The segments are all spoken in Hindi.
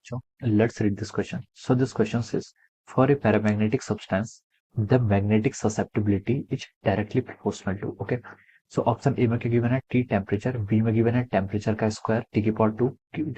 बच्चों, let's read this question. So this question says, for a paramagnetic substance, the magnetic susceptibility is directly proportional to. Okay. So option A में क्या गिवन है टी टेम्परेचर, बी में गिवन है टेम्परेचर का स्क्वायर टी की पावर 2,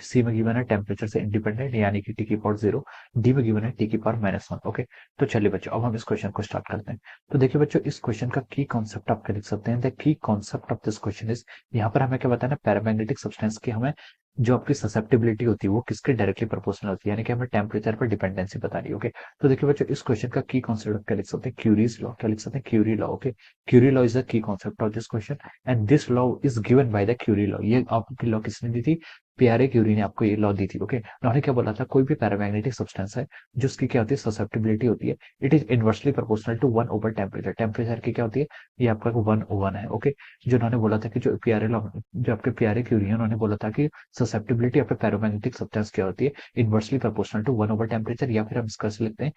सी में गिवन है टेम्परेचर से इंडिपेंडेंट यानी कि टी की पावर 0, डी में गिवन है टी की पावर -1. ओके. तो चलिए बच्चों, अब हम इस क्वेश्चन को स्टार्ट करते हैं. तो देखिए बच्चों, इस क्वेश्चन का की कॉन्सेप्ट आप क्या लिख सकते हैं. The key concept of this question is, यहाँ पर हमें क्या बताना है, पैरामैग्नेटिक सब्सटेंस की हमें जो आपकी ससेप्टिबिलिटी होती है वो किसके डायरेक्टली प्रोपोर्शनल होती है, यानी कि हमें टेम्परेचर पर डिपेंडेंसी बता रही है. ओके. तो देखिए बच्चों, इस क्वेश्चन का की कॉन्सेप्ट क्या लिख सकते हैं, क्यूरीज लॉ. क्या लिख सकते हैं, Curie law. Okay. Curie law is the key concept of this question and this law is given by the Curie law. ये आपकी लॉ किसने दी थी, पियरे क्यूरी ने आपको ये लॉ दी थी. ओके. उन्होंने क्या बोला था, कोई भी पैरामैग्नेटिक सब्सटेंस है जो उसकी क्या होती है, ससेप्टिबिलिटी होती है, it is inversely proportional to 1/टेम्परेचर. टेम्परेचर की क्या होती है, ये आपका 1/1 है. ओके. जो उन्होंने बोला था कि जो पियरे लॉ, जो आपके पियरे क्यूरी है, उन्होंने बोला था कि susceptibility of A paramagnetic substance क्या होती है, इनवर्सली प्रोपोर्शनल टू 1/टेम्परेचर, या फिर हम इसका लिखते हैं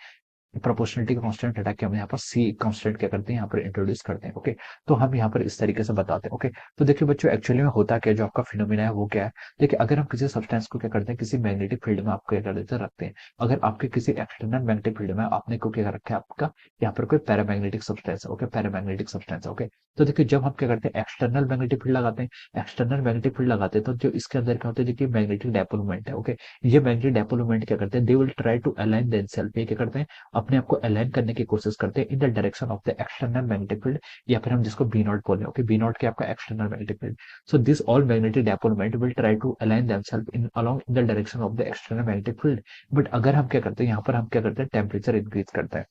प्रोपोर्शनलिटी का कांस्टेंट हटा के हम यहाँ पर सी कांस्टेंट क्या करते हैं, यहाँ पर इंट्रोड्यूस करते हैं. ओके. तो हम यहाँ पर इस तरीके से बताते हैं. ओके. तो देखिए बच्चों, एक्चुअली में होता क्या है, जो आपका फिनोमिना है वो क्या है. देखिए, अगर हम किसी सब्सटेंस को क्या करते हैं, किसी मैग्नेटिक फील्ड में आपको क्या कर देते हैं, रखते हैं. अगर आपके किसी एक्सटर्नल मैग्नेटिक फील्ड में आपने को क्या रखा है, आपका यहाँ पर कोई पैरामैग्नेटिक सब्सटेंस है. ओके. पैरामैग्नेटिक सब्सटेंस है. ओके. तो देखिए, जब हम क्या करते हैं, एक्सटर्नल मैग्नेटिक फील्ड लगाते हैं, एक्सटर्नल मैग्नेटिक फील्ड लगाते हैं, तो जो इसके अंदर क्या होता है, देखिए मैग्नेटिक डायपोल मोमेंट है. ओके. ये मैग्नेटिक डायपोल मोमेंट क्या करते हैं, they will try to align themselves. ये क्या करते हैं, अपने आप को अलाइन करने की कोशिश करते हैं इन the direction of the external magnetic field, या फिर हम जिसको बी नॉट बोल रहे हैं. ओके. बी नॉट के आपका external magnetic field. So this all magnetic dipole moment will try to align themself in along in the direction of the external magnetic field. But अगर हम क्या करते हैं, यहाँ पर हम क्या करते हैं, टेम्परेचर इंक्रीज करते हैं.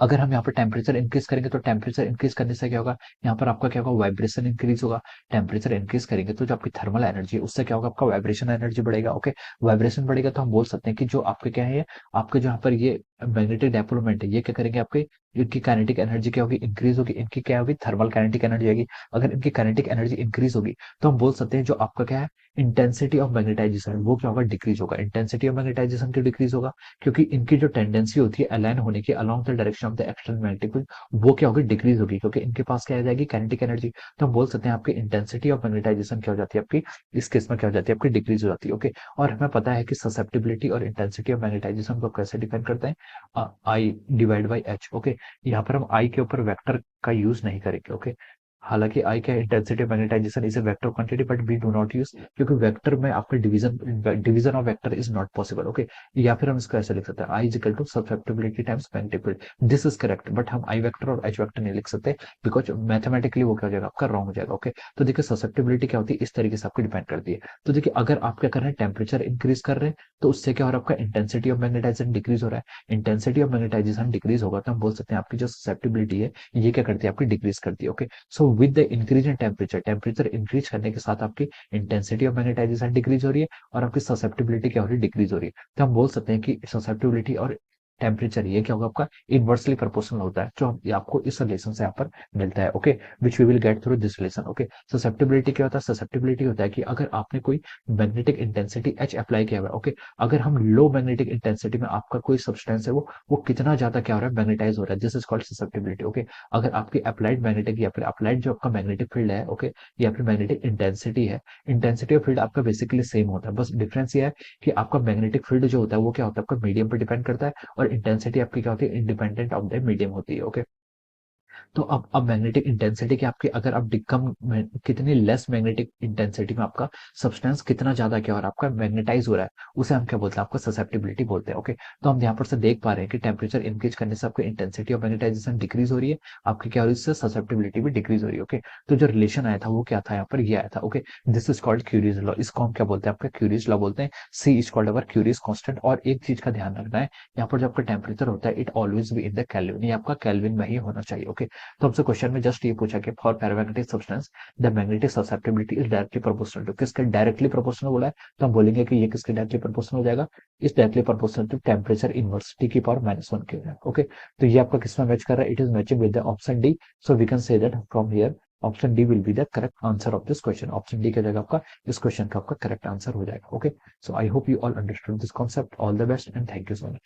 अगर हम यहाँ पर टेम्परेचर इंक्रीज करेंगे तो टेम्परेचर इंक्रीज करने से क्या होगा, यहाँ पर आपका क्या होगा, वाइब्रेशन इंक्रीज होगा. टेम्परेचर इंक्रीज करेंगे तो जो आपकी थर्मल एनर्जी है उससे क्या होगा, आपका वाइब्रेशन एनर्जी बढ़ेगा. ओके. वाइब्रेशन बढ़ेगा तो हम बोल सकते हैं कि जो आपके क्या है, आपके जो यहाँ पर ये मैग्नेटिक डायपोलमेंट है, ये क्या करेंगे, आपके इनकी काइनेटिक एनर्जी क्या होगी, इंक्रीज होगी. इनकी क्या होगी, थर्मल काइनेटिक एनर्जी आएगी. अगर इनकी काइनेटिक एनर्जी इंक्रीज होगी तो हम बोल सकते हैं जो आपका क्या है, इंटेंसिटी ऑफ मैग्नेटाइजेशन वो क्या होगा, डिक्रीज होगा. इंटेंसिटी ऑफ मैग्नेटाइजेशन क्यों डिक्रीज होगा, क्योंकि इनकी जो टेंडेंसी होती है अलाइन होने की along the direction of the external magnetic field, वो क्या होगी, डिक्रीज होगी, क्योंकि इनके पास क्या आ जाएगी, काइनेटिक एनर्जी. तो हम बोल सकते हैं आपकी इंटेंसिटी ऑफ मैग्नेटाइजेशन क्या हो जाती है, आपकी इस केस में क्या हो जाती है, आपकी डिक्रीज हो जाती है. ओके. और हमें पता है कि ससेप्टिबिलिटी और इंटेंसिटी ऑफ मैग्नेटाइजेशन को कैसे डिफाइन करते हैं, I divide by H. Okay. यहाँ पर हम आई के ऊपर वेक्टर का यूज नहीं करेंगे. ओके. हालांकि आई क्या intensity magnetization is a vector quantity, but we do not use, क्योंकि वेक्टर में आपका division of vector is not possible. Okay. या फिर हम इसको ऐसे लिख सकते हैं, I is equal to susceptibility times magnetic field. This is correct, but हम आई वेक्टर और एच वेक्टर नहीं लिख सकते, बिकॉज मैथमेटिकली वो क्या हो जाएगा, आपका रॉन्ग हो जाएगा. ओके. तो देखिए, ससेप्टिबिलिटी क्या होती है, इस तरीके से आपको डिफाइन करती है. तो देखिए, अगर आप क्या कर रहे हैं, टेम्परेचर इंक्रीज कर रहे हैं, तो उससे क्या हो रहा है, आपका इंटेंसिटी ऑफ मैग्नेटाइजेशन डिक्रीज हो रहा है. इंटेंसिटी ऑफ मैग्नेटाइजेशन डिक्रीज होगा तो हम बोल सकते हैं आपकी जो ससेप्टिबिलिटी है ये क्या करती है, आपकी डिक्रीज करती है. Okay. So with the increase in temperature, temperature increase करने के साथ आपकी इंटेंसिटी ऑफ मैग्नेटाइजेशन डिक्रीज हो रही है और आपकी ससेप्टिबिलिटी क्या हो रही है, डिक्रीज हो रही है. तो हम बोल सकते हैं कि ससेप्टिबिलिटी और टेम्परेचर ये क्या होगा, आपका इनवर्सली प्रोपोर्शनल होता है, जो ये आपको इस रिलेशन से यहाँ पर मिलता है. Okay. Which we will get through this relation. Okay. Susceptibility क्या होता है, ससेप्टिबिलिटी होता है कि अगर आपने कोई मैग्नेटिक इंटेंसिटी एच अप्लाई किया हुआ है. ओके. अगर हम लो मैग्नेटिक इंटेंसिटी में आपका कोई सब्सटेंस है, वो कितना ज्यादा क्या हो रहा है, मैग्नेटाइज हो रहा है, this is called susceptibility. Okay. अगर आपकी अप्लाइड मैग्नेटिक या फिर अप्लाइड जो आपका मैग्नेटिक फील्ड है, ओके, या फिर मैग्नेटिक इंटेंसिटी है, इंटेंसिटी ऑफ फील्ड आपका बेसिकली सेम होता है, बस डिफरेंस ये है कि आपका मैग्नेटिक फील्ड जो होता है वो क्या होता है, आपका मीडियम पर डिपेंड करता है, और इंटेंसिटी आपकी क्या होती है, इंडिपेंडेंट ऑफ द मीडियम होती है. ओके. तो अब मैग्नेटिक इंटेंसिटी की आपकी अगर आप कम कितनी लेस मैग्नेटिक इंटेंसिटी में आपका सब्सटेंस कितना ज्यादा क्या हो रहा है, आपका मैग्नेटाइज हो रहा है, उसे हम क्या बोलते हैं, आपको ससेप्टिबिलिटी बोलते हैं. ओके. तो हम यहाँ पर से देख पा रहे हैं कि टेम्परेचर इंक्रीज करने से आपकी इंटेंसिटी ऑफ मैग्नेटाइजेशन डिक्रीज हो रही है, आपकी क्या हो रही है, ससेप्टिबिलिटी भी डिक्रीज हो रही है. ओके. तो जो रिलेशन आया था वो क्या था, यहाँ पर ये आया था. Okay. This is called curies law. इसको हम क्या बोलते हैं, आपका क्यूरीज लॉ बोलते हैं. C is called our Curie's constant. और एक चीज का ध्यान रखना है, यहाँ पर जो आपका टेम्परेचर होता है, it always be in the kelvin, ये आपका केल्विन में ही होना चाहिए. ओके. तो हमसे क्वेश्चन में जस्ट ये पूछा कि for paramagnetic substance the magnetic susceptibility is directly proportional to, किसके डायरेक्टली प्रोपोर्शनल बोला है, तो हम बोलेंगे कि ये किसके डायरेक्टली प्रोपोर्शनल हो जाएगा, इस directly proportional to temperature inverse T की पावर -1 के. ओके. तो ये आपका किसमें मैच कर रहा है, it is matching with the option D. So we can say that from here option D will be the correct answer of this question. Option D क्या जाएगा आपका, इस क्वेश्चन का आपका करेक्ट आंसर हो जाएगा. Okay. So I hope you all understood this concept. All the best and thank you so much.